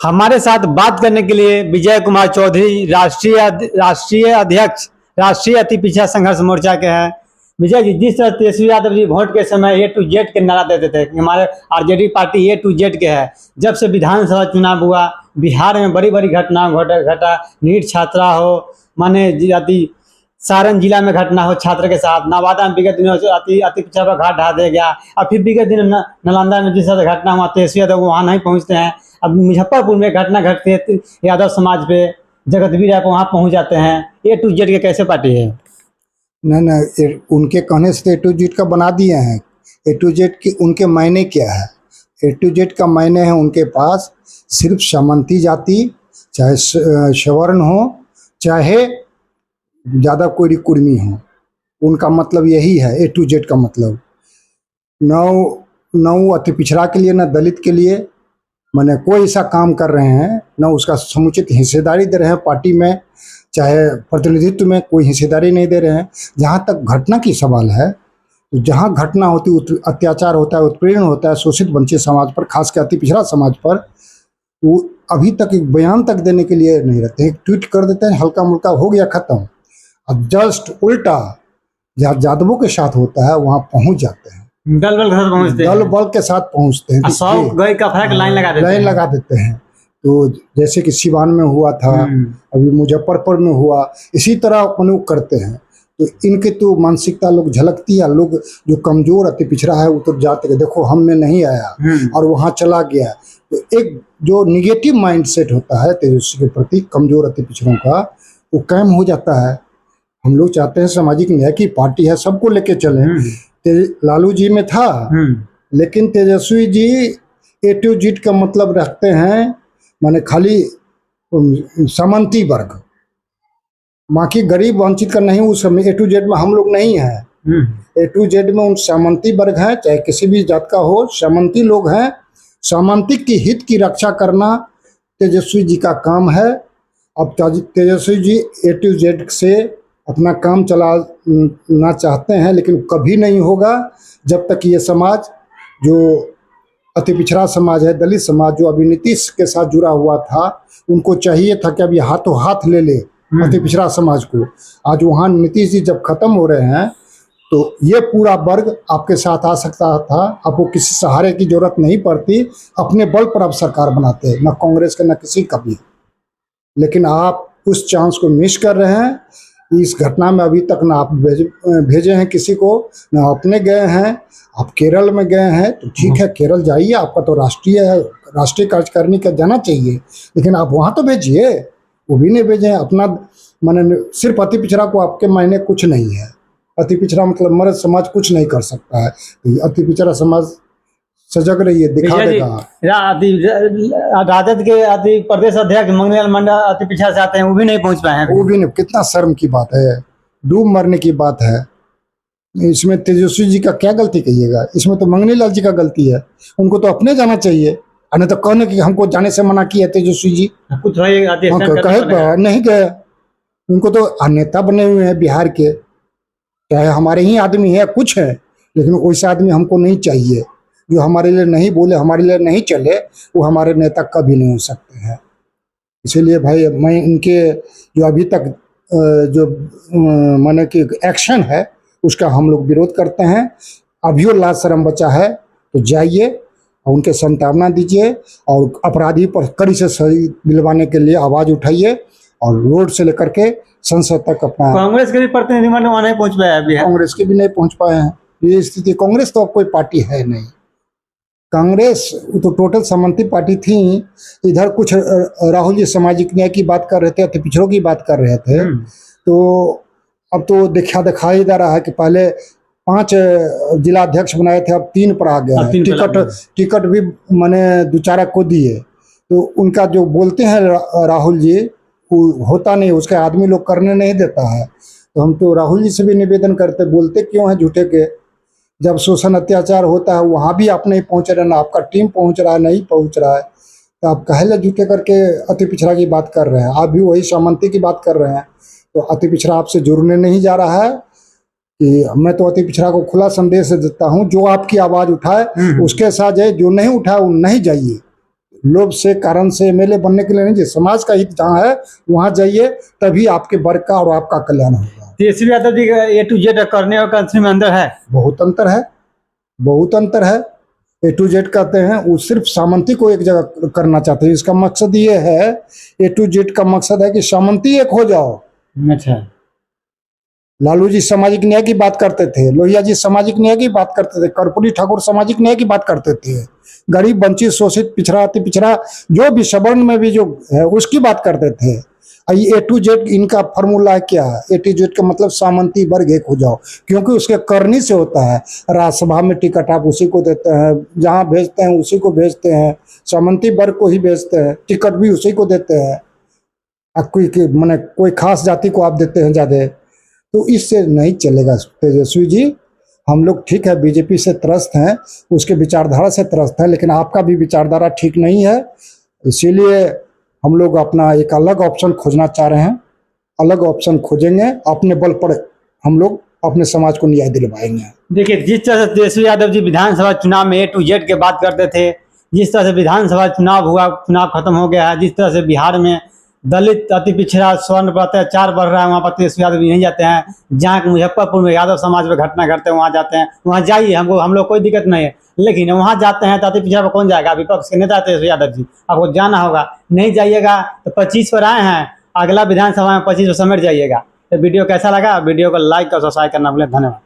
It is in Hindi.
हमारे साथ बात करने के लिए विजय कुमार चौधरी राष्ट्रीय अध्यक्ष राष्ट्रीय अति पिछड़ा संघर्ष मोर्चा के हैं। विजय जी, जिस तरह तेजस्वी यादव जी वोट के समय A to Z के नारा देते थे कि हमारे RJD party A to Z के है, जब से विधानसभा चुनाव हुआ बिहार में बड़ी बड़ी घटना घटा नीट छात्रा हो, माने जाति सारण जिला में घटना हो छात्र के साथ, नवादा में विगत दिनों से अति पिछड़ा पर घाट ढा दिया गया। अब फिर विगत दिन नालंदा में जिस तरह घटना हुआ तेजस्वी यादव वहाँ नहीं पहुँचते हैं। अब मुजफ्फरपुर में घटना घटती है यादव समाज पे, जगतवीर आप वहाँ पहुँच जाते हैं। A to Z के कैसे पार्टी है? नहीं, उनके कहने से A to Z का बना दिए हैं। A to Z की उनके मायने क्या है? A to Z का मायने है उनके पास सिर्फ सामंती जाति, चाहे सवर्ण हो, चाहे ज़्यादा कोई कुर्मी हो, उनका मतलब यही है। A to Z का मतलब न अति पिछड़ा के लिए, न दलित के लिए मैंने कोई ऐसा काम कर रहे हैं, न उसका समुचित हिस्सेदारी दे रहे हैं पार्टी में, चाहे प्रतिनिधित्व में कोई हिस्सेदारी नहीं दे रहे हैं। जहाँ तक घटना की सवाल है, तो जहाँ घटना होती, अत्याचार होता है, उत्पीड़न होता है शोषित वंचित समाज पर, खासकर अति पिछड़ा समाज पर, वो अभी तक एक बयान तक देने के लिए नहीं रहते। एक ट्वीट कर देते हैं, हल्का मुल्का हो गया खत्म। अब जस्ट उल्टा जहाँ यादवों के साथ होता है वहाँ पहुँच जाते हैं, दल बल के साथ पहुँचते हैं, लाइन लगा देते हैं। तो जैसे कि सिवान में हुआ था, अभी मुजफ्फरपुर में हुआ, इसी तरह अपन करते हैं। तो इनके तो मानसिकता लोग झलकती है। लोग जो कमजोर अति पिछड़ा है उतर जाते हैं, देखो हम में नहीं आया और वहाँ चला गया। तो एक जो निगेटिव माइंडसेट होता है तेजस्वी के प्रति कमजोर अति पिछड़ों का, वो कायम हो जाता है। हम लोग चाहते हैं सामाजिक न्याय की पार्टी है, सबको लेके चले। लालू जी में था, लेकिन Tejashwi ji A to Z का मतलब रखते हैं, माने खाली सामंती वर्ग, बाकी गरीब वंचित का नहीं। उस समय A to Z में हम लोग नहीं हैं। A to Z में उन सामंती वर्ग हैं, चाहे किसी भी जात का हो, सामंती लोग हैं। सामंतिक की हित की रक्षा करना तेजस्वी जी का काम है। अब Tejashwi ji A to Z से अपना काम चलाना चाहते हैं, लेकिन कभी नहीं होगा जब तक ये समाज जो अति पिछड़ा समाज है, दलित समाज, जो अभी नीतीश के साथ जुड़ा हुआ था, उनको चाहिए था कि अभी हाथों हाथ ले ले अति पिछड़ा समाज को। आज वहाँ नीतीश जी जब खत्म हो रहे हैं, तो ये पूरा वर्ग आपके साथ आ सकता था। आपको किसी सहारे की जरूरत नहीं पड़ती, अपने बल पर आप सरकार बनाते, न कांग्रेस का न किसी का भी। लेकिन आप उस चांस को मिस कर रहे हैं। इस घटना में अभी तक ना आप भेजे हैं किसी को, ना अपने गए हैं। आप केरल में गए हैं तो ठीक है, केरल जाइए, आपका तो राष्ट्रीय कार्यकारिणी का जाना चाहिए, लेकिन आप वहाँ तो भेजिए। वो भी नहीं भेजे हैं। अपना माने सिर्फ अति पिछड़ा को आपके मायने कुछ नहीं है। अति पिछड़ा मतलब मर्द समाज कुछ नहीं कर सकता है। तो अति पिछड़ा समाज सजग रही है, दिखा देगा। राजद के अति प्रदेश अध्यक्ष मंगनी लाल मंडा अति पिछड़ा से आते हैं, वो भी नहीं पहुंच पाए हैं। वो भी नहीं, कितना शर्म की बात है, डूब मरने की बात है। इसमें तेजस्वी जी का क्या गलती कहिएगा? इसमें तो मंगनी लाल जी का गलती है। उनको तो अपने जाना चाहिए, नहीं तो कहने कि हमको जाने से मना किया तेजस्वी जी। कुछ कहे नहीं गए। उनको तो नेता बने हुए हैं बिहार के, चाहे हमारे ही आदमी है, कुछ है, लेकिन वैसा आदमी हमको नहीं चाहिए। जो हमारे लिए नहीं बोले, हमारे लिए नहीं चले, वो हमारे नेता कभी नहीं हो सकते हैं। इसीलिए भाई मैं इनके जो अभी तक जो माने कि एक्शन है उसका हम लोग विरोध करते हैं। अभी वो लाज शर्म बचा है तो जाइए और उनके सांत्वना दीजिए और अपराधी पर कड़ी से सही दिलवाने के लिए आवाज उठाइए और रोड से लेकर के संसद तक अपना। कांग्रेस के भी प्रतिनिधिमंडल वहाँ नहीं पहुँच पाया अभी, कांग्रेस के भी नहीं पहुँच पाए हैं। ये स्थिति, कांग्रेस तो अब कोई पार्टी है नहीं। कांग्रेस तो टोटल सामंती पार्टी थी। इधर कुछ राहुल जी सामाजिक न्याय की बात कर रहे थे, अति पिछड़ों की बात कर रहे थे। तो अब तो दिखाई दे रहा है कि पहले 5 जिला अध्यक्ष बनाए थे, अब 3 पर आ गया है। टिकट भी मैंने 2-4 को दिए। तो उनका जो बोलते हैं राहुल जी, वो होता नहीं, उसके आदमी लोग करने नहीं देता है। तो हम तो राहुल जी से भी निवेदन करते, बोलते क्यों है झूठे के? जब शोषण अत्याचार होता है वहाँ भी आप नहीं पहुँच रहे, ना आपका टीम पहुँच रहा है, नहीं पहुँच रहा है, तो आप कहे झूठे करके अति पिछड़ा की बात कर रहे हैं। आप भी वही सामंती की बात कर रहे हैं। तो अति पिछड़ा आपसे जुड़ने नहीं जा रहा है कि मैं तो अति पिछड़ा को खुला संदेश देता हूँ, जो आपकी आवाज़ उठाए उसके साथ जाए, जो नहीं उठाए वो नहीं जाइए। लोभ से कारण से एमएलए बनने के लिए नहीं, समाज का हित जहाँ है वहाँ जाइए, तभी आपके वर्ग का और आपका कल्याण होगा। तेजस्वी यादव जी का A to Z करने और कंट्री में अंदर है। बहुत अंतर है, बहुत अंतर है। A to Z कहते हैं वो सिर्फ सामंती को एक जगह करना चाहते हैं। इसका मकसद ये है, A to Z का मकसद है कि सामंती एक हो जाओ। अच्छा। लालू जी सामाजिक न्याय की बात करते थे, लोहिया जी सामाजिक न्याय की बात करते थे, कर्पूरी ठाकुर सामाजिक न्याय की बात करते थे, गरीब वंचित शोषित पिछड़ा अति पिछड़ा जो भी सवर्ण में भी जो है उसकी बात करते थे। ये A to Z इनका फॉर्मूला क्या है? A to Z का मतलब सामंती वर्ग एक हो जाओ, क्योंकि उसके करनी से होता है। राज्यसभा में टिकट आप उसी को देते हैं, जहाँ भेजते हैं उसी को भेजते हैं, सामंती वर्ग को ही भेजते हैं, टिकट भी उसी को देते हैं। कोई मैंने कोई खास जाति को आप देते हैं ज़्यादा, तो इससे नहीं चलेगा तेजस्वी जी। हम लोग ठीक है बीजेपी से त्रस्त हैं, उसके विचारधारा से त्रस्त हैं, लेकिन आपका भी विचारधारा ठीक नहीं है। इसीलिए हम लोग अपना एक अलग ऑप्शन खोजना चाह रहे हैं, अलग ऑप्शन खोजेंगे, अपने बल पर हम लोग अपने समाज को न्याय दिलवाएंगे। देखिए, जिस तरह से तेजस्वी यादव जी विधानसभा चुनाव में A to Z की बात करते थे, जिस तरह से विधानसभा चुनाव हुआ, चुनाव खत्म हो गया है, जिस तरह से बिहार में दलित अति पिछड़ा स्वर्ण पर अत्याचार बढ़ रहा है, वहाँ पर तेजस्वी यादव जी नहीं जाते हैं। जहाँ मुजफ्फरपुर में यादव समाज में घटना घटते हैं वहाँ जाते हैं, वहाँ जाइए, हम लोग कोई दिक्कत नहीं है। लेकिन वहाँ जाते हैं तो अति पिछड़ा पर कौन जाएगा? विपक्ष के नेता तेजस्वी यादव जी, आपको जाना होगा। नहीं जाइएगा तो 25 पर आए हैं, अगला विधानसभा में 25 पर समेट जाइएगा। तो वीडियो कैसा लगा? वीडियो को लाइक और सब्सक्राइब करना भूलें। धन्यवाद।